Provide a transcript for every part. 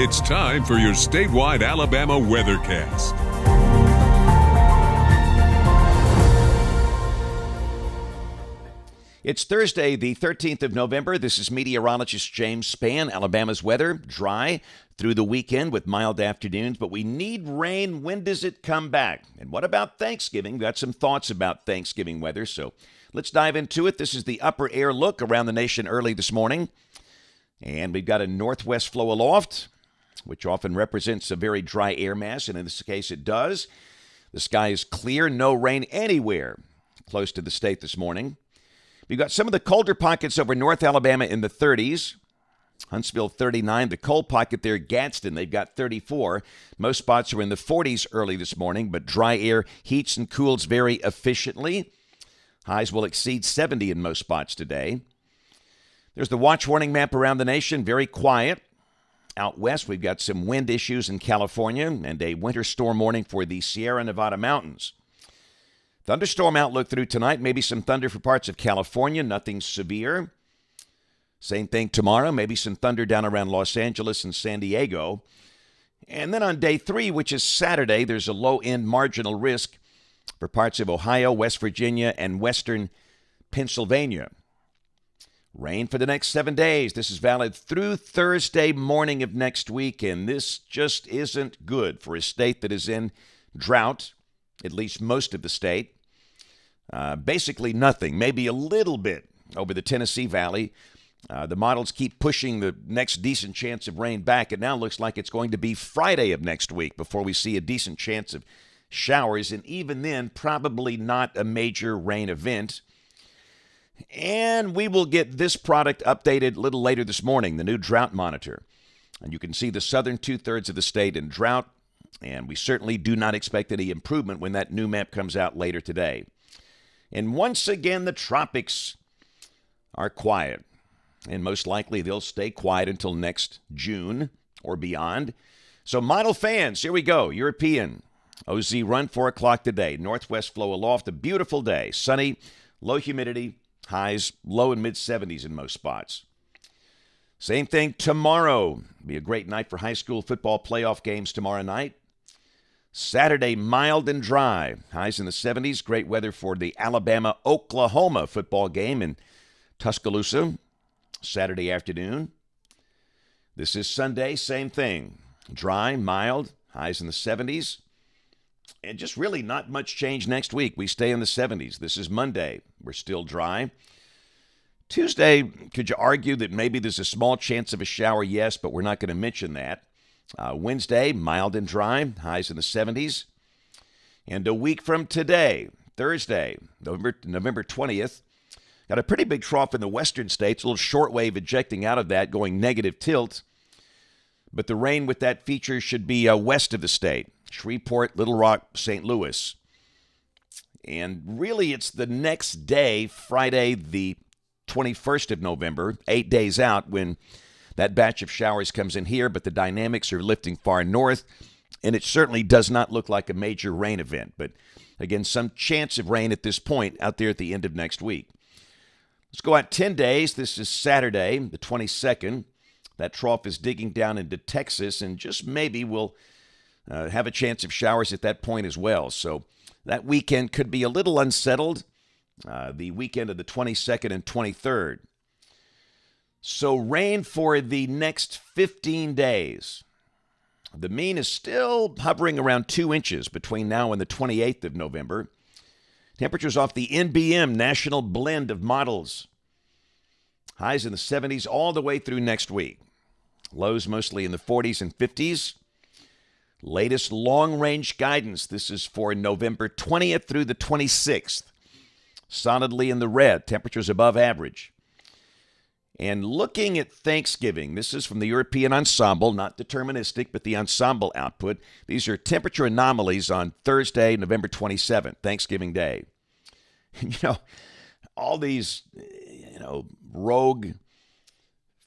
It's time for your statewide Alabama weathercast. It's Thursday, the 13th of November. This is meteorologist James Spann. Alabama's weather, dry through the weekend with mild afternoons, but we need rain. When does it come back? And what about Thanksgiving? Got some thoughts about Thanksgiving weather, so let's dive into it. This is the upper air look around the nation early this morning. And we've got a northwest flow aloft, which often represents a very dry air mass, and in this case it does. The sky is clear, no rain anywhere close to the state this morning. We've got some of the colder pockets over North Alabama in the 30s. Huntsville 39, the cold pocket there, Gadsden, they've got 34. Most spots are in the 40s early this morning, but dry air heats and cools very efficiently. Highs will exceed 70 in most spots today. There's the watch warning map around the nation, very quiet. Out west, we've got some wind issues in California and a winter storm warning for the Sierra Nevada mountains. Thunderstorm outlook through tonight, maybe some thunder for parts of California, nothing severe. Same thing tomorrow, maybe some thunder down around Los Angeles and San Diego. And then on day 3, which is Saturday, there's a low-end marginal risk for parts of Ohio, West Virginia, and western Pennsylvania. Rain for the next 7 days. This is valid through Thursday morning of next week, and this just isn't good for a state that is in drought, at least most of the state. Basically nothing, maybe a little bit over the Tennessee Valley. The models keep pushing the next decent chance of rain back. It now looks like it's going to be Friday of next week before we see a decent chance of showers, and even then, probably not a major rain event. And we will get this product updated a little later this morning, the new drought monitor. And you can see the southern two-thirds of the state in drought, and we certainly do not expect any improvement when that new map comes out later today. And once again, the tropics are quiet, and most likely they'll stay quiet until next June or beyond. So model fans, here we go. European OZ run 4 o'clock today. Northwest flow aloft, a beautiful day. Sunny, low humidity, highs low and mid-70s in most spots. Same thing tomorrow. Be a great night for high school football playoff games tomorrow night. Saturday, mild and dry. Highs in the 70s. Great weather for the Alabama-Oklahoma football game in Tuscaloosa Saturday afternoon. This is Sunday, same thing. Dry, mild, highs in the 70s. And just really not much change next week. We stay in the 70s. This is Monday. We're still dry. Tuesday, could you argue that maybe there's a small chance of a shower? Yes, but we're not going to mention that. Wednesday, mild and dry, highs in the 70s. And a week from today, Thursday, November 20th, got a pretty big trough in the western states, a little shortwave ejecting out of that, going negative tilt. But the rain with that feature should be west of the state, Shreveport, Little Rock, St. Louis. And really, it's the next day, Friday, the 21st of November, 8 days out, when that batch of showers comes in here, but the dynamics are lifting far north, and it certainly does not look like a major rain event. But again, some chance of rain at this point out there at the end of next week. Let's go out 10 days. This is Saturday, the 22nd. That trough is digging down into Texas, and just maybe we'll have a chance of showers at that point as well. So that weekend could be a little unsettled, the weekend of the 22nd and 23rd. So rain for the next 15 days. The mean is still hovering around 2 inches between now and the 28th of November. Temperatures off the NBM National Blend of models. Highs in the 70s all the way through next week. Lows mostly in the 40s and 50s. Latest long-range guidance. This is for November 20th through the 26th. Solidly in the red. Temperatures above average. And looking at Thanksgiving, this is from the European Ensemble, not deterministic, but the Ensemble output. These are temperature anomalies on Thursday, November 27th, Thanksgiving Day. All these, rogue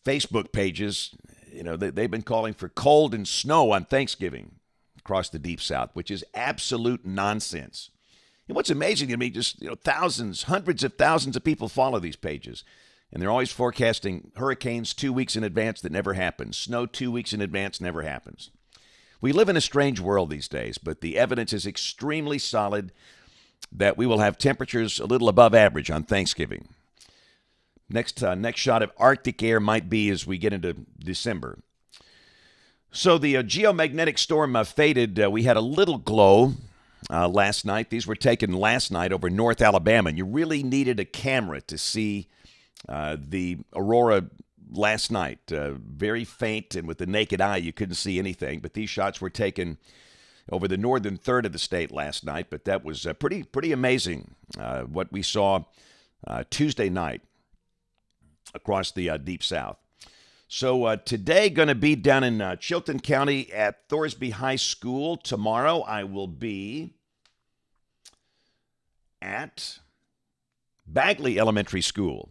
Facebook pages, they've been calling for cold and snow on Thanksgiving across the Deep South, which is absolute nonsense. And what's amazing to me, just thousands, hundreds of thousands of people follow these pages. And they're always forecasting hurricanes 2 weeks in advance that never happens. Snow 2 weeks in advance never happens. We live in a strange world these days, but the evidence is extremely solid that we will have temperatures a little above average on Thanksgiving. Next shot of Arctic air might be as we get into December. So the geomagnetic storm faded. We had a little glow last night. These were taken last night over North Alabama, and you really needed a camera to see the Aurora last night. Very faint, and with the naked eye, you couldn't see anything. But these shots were taken over the northern third of the state last night. But that was pretty amazing what we saw Tuesday night across the Deep South. So today going to be down in Chilton County at Thorsby High School. Tomorrow I will be at Bagley Elementary School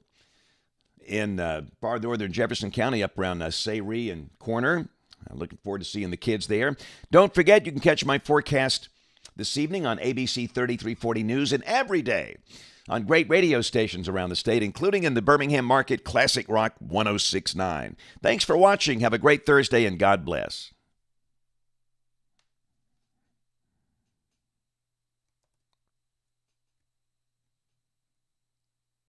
in far northern Jefferson County, up around Sayre and Corner. I'm looking forward to seeing the kids there. Don't forget, you can catch my forecast this evening on ABC 3340 News and every day on great radio stations around the state, including in the Birmingham market, Classic Rock 106.9. Thanks for watching. Have a great Thursday, and God bless.